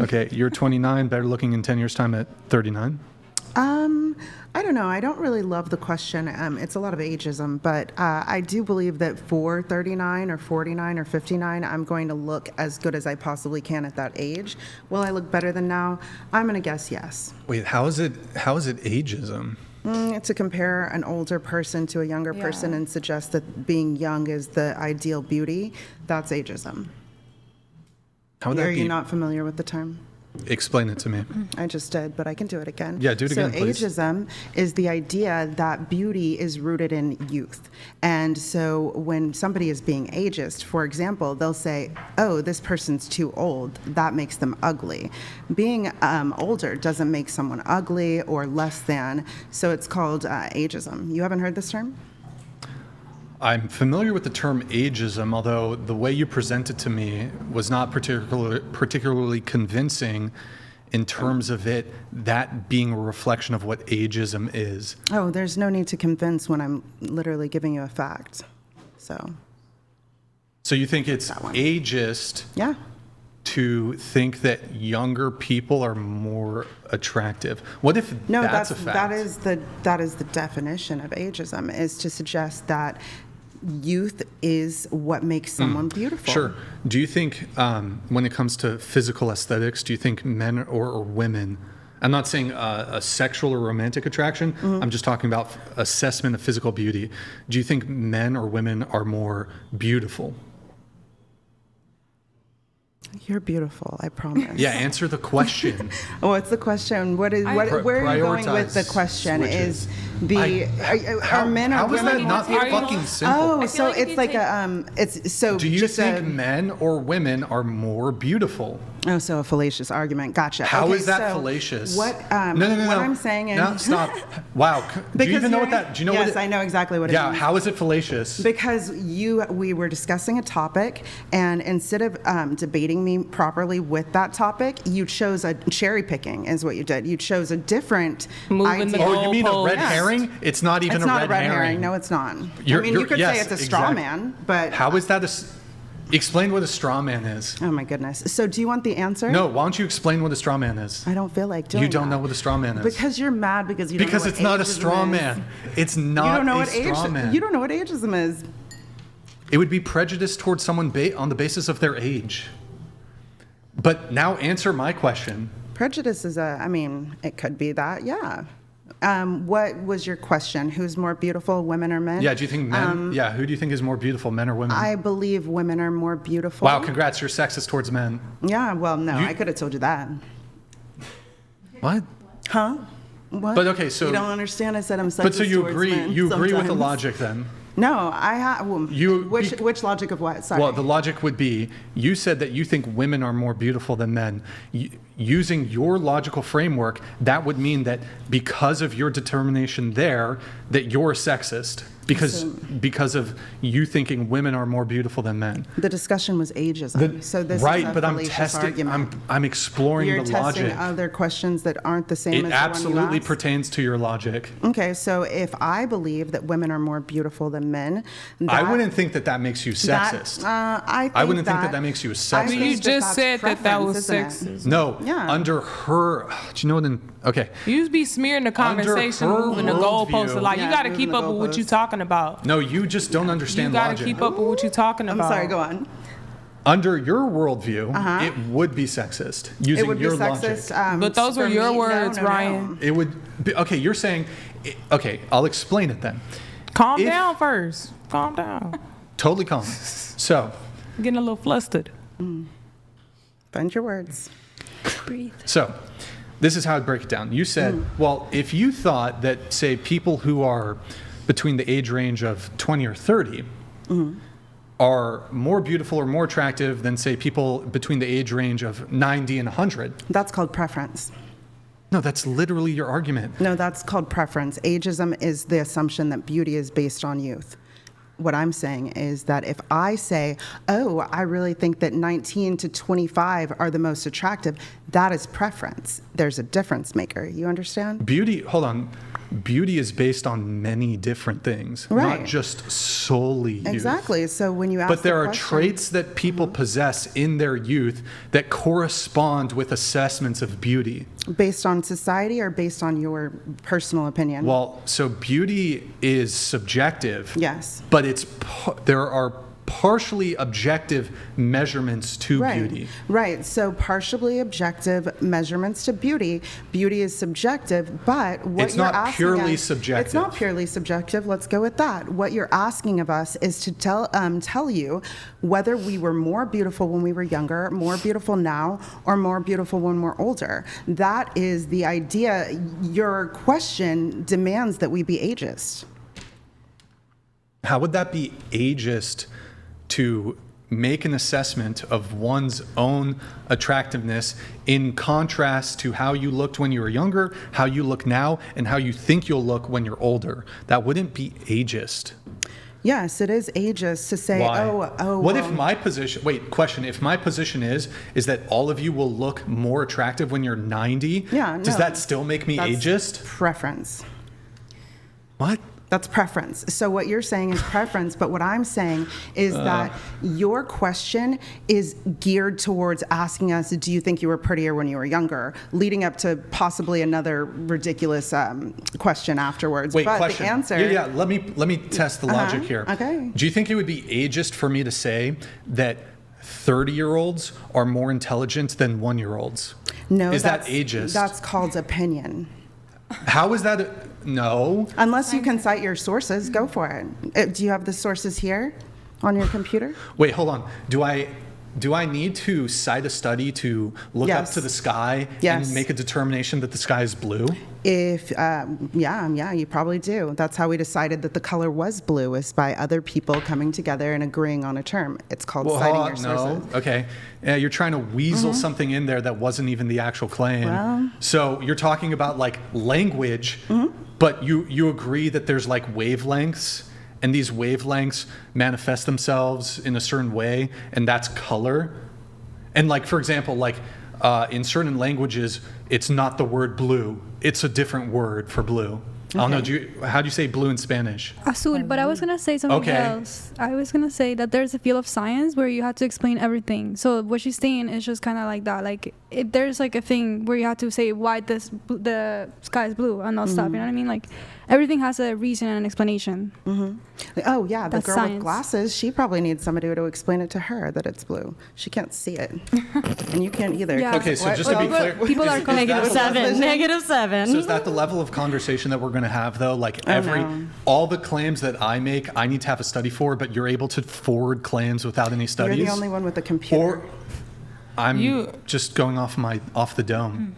Okay, you're 29, better looking in 10 years' time at 39? I don't know. I don't really love the question. It's a lot of ageism, but I do believe that for 39 or 49 or 59, I'm going to look as good as I possibly can at that age. Will I look better than now? I'm going to guess yes. Wait, how is it ageism? To compare an older person to a younger person and suggest that being young is the ideal beauty, that's ageism. How would that Are be? you not familiar with the term? Explain it to me. I just did, but I can do it again. Yeah, do it again, please. So ageism is the idea that beauty is rooted in youth. And so when somebody is being ageist, for example, they'll say, oh, this person's too old. That makes them ugly. Being older doesn't make someone ugly or less than. So it's called ageism. You haven't heard this term? I'm familiar with the term ageism, although the way you presented to me was not particularly convincing in terms of that being a reflection of what ageism is. Oh, there's no need to convince when I'm literally giving you a fact. So you think it's ageist yeah. to think that younger people are more attractive? What if that's a fact? That is the definition of ageism, is to suggest that youth is what makes someone beautiful. Sure. Do you think when it comes to physical aesthetics, do you think men or women, I'm not saying a sexual or romantic attraction, I'm just talking about assessment of physical beauty. Do you think men or women are more beautiful? You're beautiful, I promise. Yeah, answer the question. What's the question? Where are you going with the question? Switches. Are men or how is women? that not fucking simple? Oh, so it's like it's so. Do you think men or women are more beautiful? Oh, so a fallacious argument. Gotcha. How is that fallacious? What? No. What I'm saying is. No, stop. Wow. Do you even know what that? Do you know what? Yes, I know exactly what it Yeah. means. How is it fallacious? Because we were discussing a topic, and instead of debating me properly with that topic, you chose a cherry picking, is what you did. You chose a different idea. Oh, you mean a red herring? It's not even it's a not red a red herring. herring. No, it's not. You could say it's a straw man, but how is that explain what a straw man is? Oh my goodness. So do you want the answer? No, why don't you explain what a straw man is? I don't feel like doing You don't that. know what a straw man is. Because you're mad because you don't know what it's not a straw ageism man. is. It's not a straw man. You don't know what ageism is. It would be prejudice towards someone on the basis of their age. But now answer my question. Prejudice is it could be that, yeah. What was your question? Who's more beautiful, women or men? Yeah, do you think men? Who do you think is more beautiful, men or women? I believe women are more beautiful. Wow, congrats, you're sexist towards men. Yeah, well, no, I could have told you that. What? Huh? What? But okay, so you don't understand. I said I'm sexist. But so you towards agree? men You agree with the sometimes. logic then? No, I have. Which logic of what? Sorry. Well, the logic would be you said that you think women are more beautiful than men. Using your logical framework, that would mean that because of your determination there, that you're a sexist. Because of you thinking women are more beautiful than men. The discussion was ageism. So this right, is a but I'm fallacious testing. argument. I'm exploring You're the logic. testing other questions that aren't the same It as the one you absolutely asked. pertains to your logic. Okay, so if I believe that women are more beautiful than men, I wouldn't think that makes you sexist. I wouldn't think that makes you a sexist. You just said that was preference, sexist. No, Yeah. under her. Do you know what? Okay. You just be smearing the conversation, her moving the goalposts a lot. Yeah, You got to moving keep the up with what goalposts. you're talking about. No, you just don't understand You got to logic. keep up with what you're talking I'm about. sorry, go on. Under your worldview, it would be sexist using It would be your sexist. logic. But those for were your me, words, no. Ryan. It would be, okay, you're saying, okay, I'll explain it then. Calm down first. Calm down. Totally calm. So, I'm getting a little flustered. Find your words. Breathe. So, this is how I'd break it down. You said, well, if you thought that, say, people who are between the age range of 20 or 30 are more beautiful or more attractive than, say, people between the age range of 90 and 100. That's called preference. No, that's literally your argument. No, that's called preference. Ageism is the assumption that beauty is based on youth. What I'm saying is that if I say, oh, I really think that 19 to 25 are the most attractive, that is preference. There's a difference maker. You understand? Beauty, hold on. beauty is based on many different things, Right. not just solely youth. Exactly. So when you ask But there the are question- traits that people possess in their youth that correspond with assessments of beauty. based on society or based on your personal opinion? Well, so beauty is subjective. Yes. But there are partially objective measurements to beauty. Right. So partially objective measurements to beauty. Beauty is subjective, but what It's you're not asking purely us- subjective. It's not purely subjective. Let's go with that. What you're asking of us is to tell you whether we were more beautiful when we were younger, more beautiful now, or more beautiful when we're older. That is the idea. Your question demands that we be ageist. How would that be ageist to make an assessment of one's own attractiveness in contrast to how you looked when you were younger, how you look now, and how you think you'll look when you're older? That wouldn't be ageist. Yes, it is ageist to say, Why? oh. What if my position, wait, question, if my position is that all of you will look more attractive when you're 90, Yeah, does no. that still make me That's ageist? preference. What? That's preference. So what you're saying is preference, but what I'm saying is that your question is geared towards asking us, do you think you were prettier when you were younger, leading up to possibly another ridiculous question afterwards. Wait, but question. the answer... Yeah, let me test the logic here. Okay. Do you think it would be ageist for me to say that 30-year-olds are more intelligent than 1-year-olds? No, Is that that's, ageist? That's called opinion. How is that? No. Unless you can cite your sources, go for it. Do you have the sources here on your computer? Wait, hold on. Do I need to cite a study to look up Yes. to the sky Yes. and make a determination that the sky is blue? If, yeah, you probably do. That's how we decided that the color was blue, is by other people coming together and agreeing on a term. It's called citing your sources. no. Okay. You're trying to weasel something in there that wasn't even the actual claim. Well- So you're talking about like language, but you agree that there's like wavelengths, and these wavelengths manifest themselves in a certain way, and that's color. And like, for example, like in certain languages, it's not the word blue. It's a different word for blue. I don't know. How do you say blue in Spanish? Azul, but I was gonna say something Okay. else. I was gonna say that there's a field of science where you have to explain everything. So what she's saying is just kind of like that. Like if there's like a thing where you have to say why the sky is blue and all stuff. You know what I mean? Like everything has a reason and an explanation. Oh, yeah, the That's girl science. with glasses, she probably needs somebody to explain it to her that it's blue. She can't see it. And you can't either. Yeah. 'cause Okay, so what- just to be what- clear, People are calling that it the level- -7. So is that the level of conversation that we're going to have, though? Like Oh, no. all the claims that I make, I need to have a study for, but you're able to forward claims without any You're studies? the only one with a computer. Or I'm You- just going off the dome.